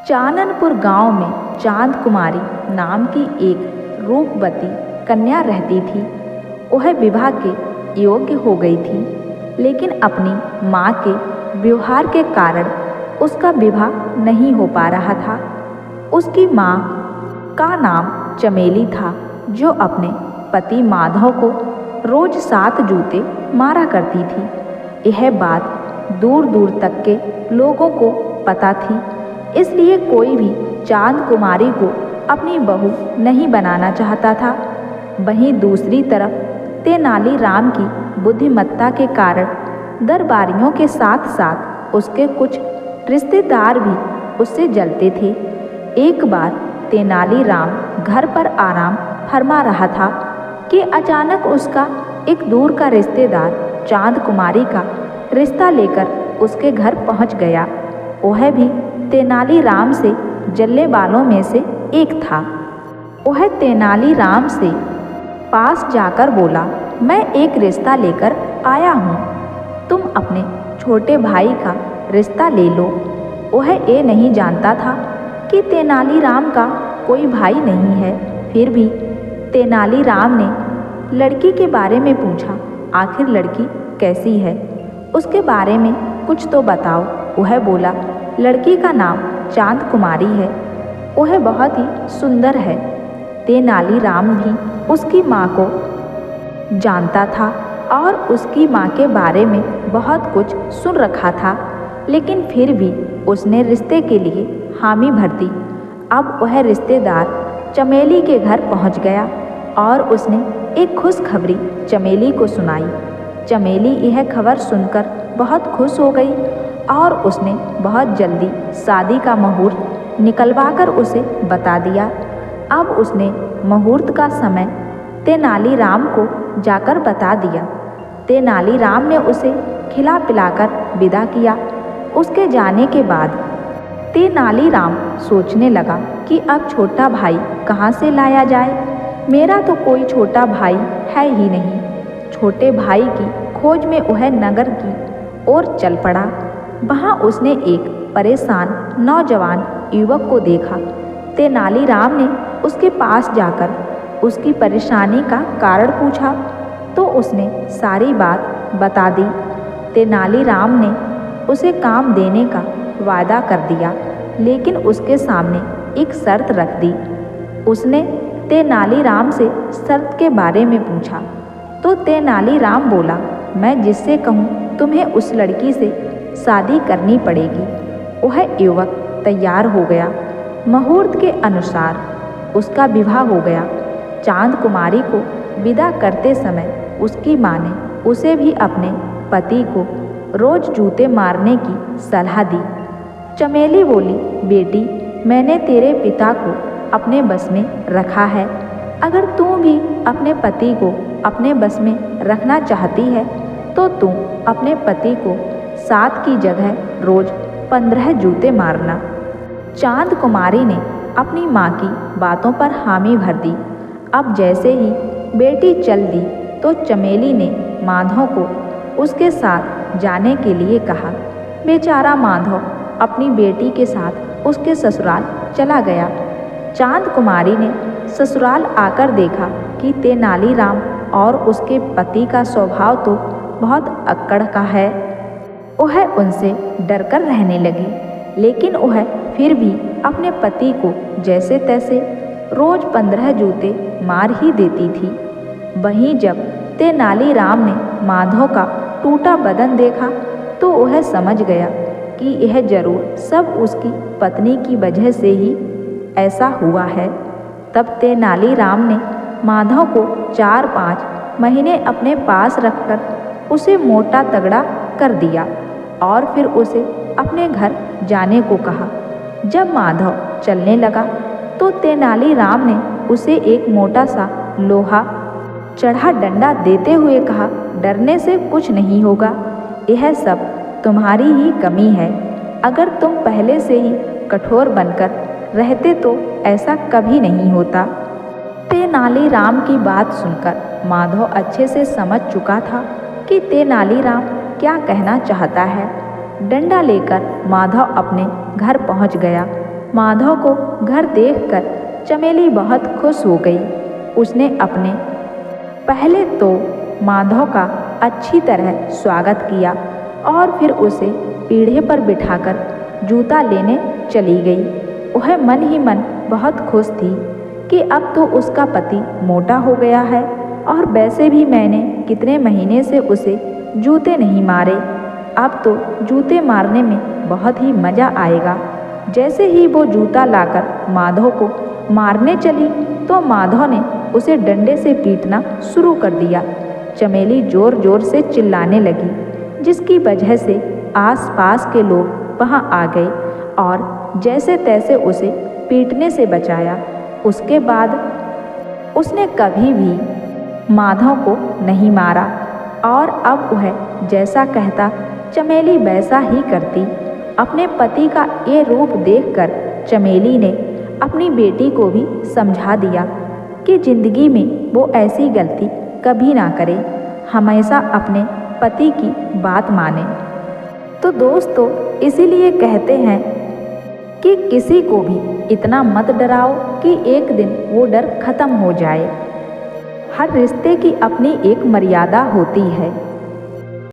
चाननपुर गांव में चांद कुमारी नाम की एक रूपवती कन्या रहती थी। वह विवाह के योग्य हो गई थी, लेकिन अपनी माँ के व्यवहार के कारण उसका विवाह नहीं हो पा रहा था। उसकी माँ का नाम चमेली था, जो अपने पति माधव को रोज 7 जूते मारा करती थी। यह बात दूर दूर तक के लोगों को पता थी, इसलिए कोई भी चांद कुमारी को अपनी बहू नहीं बनाना चाहता था। वहीं दूसरी तरफ तेनालीराम की बुद्धिमत्ता के कारण दरबारियों के साथ साथ उसके कुछ रिश्तेदार भी उससे जलते थे। एक बार तेनालीराम घर पर आराम फरमा रहा था कि अचानक उसका एक दूर का रिश्तेदार चांद कुमारी का रिश्ता लेकर उसके घर पहुंच गया। वह भी तेनालीराम से जलने वालों में से एक था। वह तेनालीराम से पास जाकर बोला, मैं एक रिश्ता लेकर आया हूँ, तुम अपने छोटे भाई का रिश्ता ले लो। वह ये नहीं जानता था कि तेनालीराम का कोई भाई नहीं है। फिर भी तेनालीराम ने लड़की के बारे में पूछा, आखिर लड़की कैसी है, उसके बारे में कुछ तो बताओ। वह बोला, लड़की का नाम चांद कुमारी है, वह बहुत ही सुंदर है। तेनालीराम भी उसकी माँ को जानता था और उसकी माँ के बारे में बहुत कुछ सुन रखा था, लेकिन फिर भी उसने रिश्ते के लिए हामी भर दी। अब वह रिश्तेदार चमेली के घर पहुँच गया और उसने एक खुशखबरी चमेली को सुनाई। चमेली यह खबर सुनकर बहुत खुश हो गई और उसने बहुत जल्दी शादी का मुहूर्त निकलवाकर उसे बता दिया। अब उसने मुहूर्त का समय तेनालीराम को जाकर बता दिया। तेनालीराम ने उसे खिला पिलाकर विदा किया। उसके जाने के बाद तेनालीराम सोचने लगा कि अब छोटा भाई कहाँ से लाया जाए। मेरा तो कोई छोटा भाई है ही नहीं। छोटे भाई की खोज में वह नगर की ओर चल पड़ा। वहाँ उसने एक परेशान नौजवान युवक को देखा। तेनालीराम ने उसके पास जाकर उसकी परेशानी का कारण पूछा तो उसने सारी बात बता दी। तेनालीराम ने उसे काम देने का वादा कर दिया, लेकिन उसके सामने एक शर्त रख दी। उसने तेनालीराम से शर्त के बारे में पूछा तो तेनालीराम बोला, मैं जिससे कहूँ तुम्हें उस लड़की से शादी करनी पड़ेगी। वह युवक तैयार हो गया। मुहूर्त के अनुसार उसका विवाह हो गया। चांद कुमारी को विदा करते समय उसकी माँ ने उसे भी अपने पति को रोज जूते मारने की सलाह दी। चमेली बोली, बेटी, मैंने तेरे पिता को अपने बस में रखा है। अगर तू भी अपने पति को अपने बस में रखना चाहती है तो तू अपने पति को 7 की जगह रोज 15 जूते मारना। चांद कुमारी ने अपनी माँ की बातों पर हामी भर दी। अब जैसे ही बेटी चल दी तो चमेली ने माधव को उसके साथ जाने के लिए कहा। बेचारा माधव अपनी बेटी के साथ उसके ससुराल चला गया। चांद कुमारी ने ससुराल आकर देखा कि तेनालीराम और उसके पति का स्वभाव तो बहुत अक्कड़ का है। वह उनसे डरकर रहने लगी, लेकिन वह फिर भी अपने पति को जैसे तैसे रोज 15 जूते मार ही देती थी। वहीं जब तेनालीराम ने माधव का टूटा बदन देखा तो वह समझ गया कि यह जरूर सब उसकी पत्नी की वजह से ही ऐसा हुआ है। तब तेनालीराम ने माधव को 4-5 महीने अपने पास रखकर उसे मोटा तगड़ा कर दिया और फिर उसे अपने घर जाने को कहा। जब माधव चलने लगा तो तेनालीराम ने उसे एक मोटा सा लोहा चढ़ा डंडा देते हुए कहा, डरने से कुछ नहीं होगा, यह सब तुम्हारी ही कमी है। अगर तुम पहले से ही कठोर बनकर रहते तो ऐसा कभी नहीं होता। तेनालीराम की बात सुनकर माधव अच्छे से समझ चुका था कि तेनालीराम क्या कहना चाहता है। डंडा लेकर माधव अपने घर पहुंच गया। माधव को घर देखकर चमेली बहुत खुश हो गई। उसने अपने पहले तो माधव का अच्छी तरह स्वागत किया और फिर उसे पीढ़े पर बिठाकर जूता लेने चली गई। वह मन ही मन बहुत खुश थी कि अब तो उसका पति मोटा हो गया है और वैसे भी मैंने कितने महीने से उसे जूते नहीं मारे। अब तो जूते मारने में बहुत ही मज़ा आएगा। जैसे ही वो जूता लाकर माधव को मारने चली तो माधव ने उसे डंडे से पीटना शुरू कर दिया। चमेली ज़ोर ज़ोर से चिल्लाने लगी, जिसकी वजह से आसपास के लोग वहां आ गए और जैसे तैसे उसे पीटने से बचाया। उसके बाद उसने कभी भी माधव को नहीं मारा और अब वह जैसा कहता चमेली वैसा ही करती। अपने पति का ये रूप देखकर चमेली ने अपनी बेटी को भी समझा दिया कि जिंदगी में वो ऐसी गलती कभी ना करे, हमेशा अपने पति की बात माने। तो दोस्तों, इसीलिए कहते हैं कि किसी को भी इतना मत डराओ कि एक दिन वो डर खत्म हो जाए। हर रिश्ते की अपनी एक मर्यादा होती है।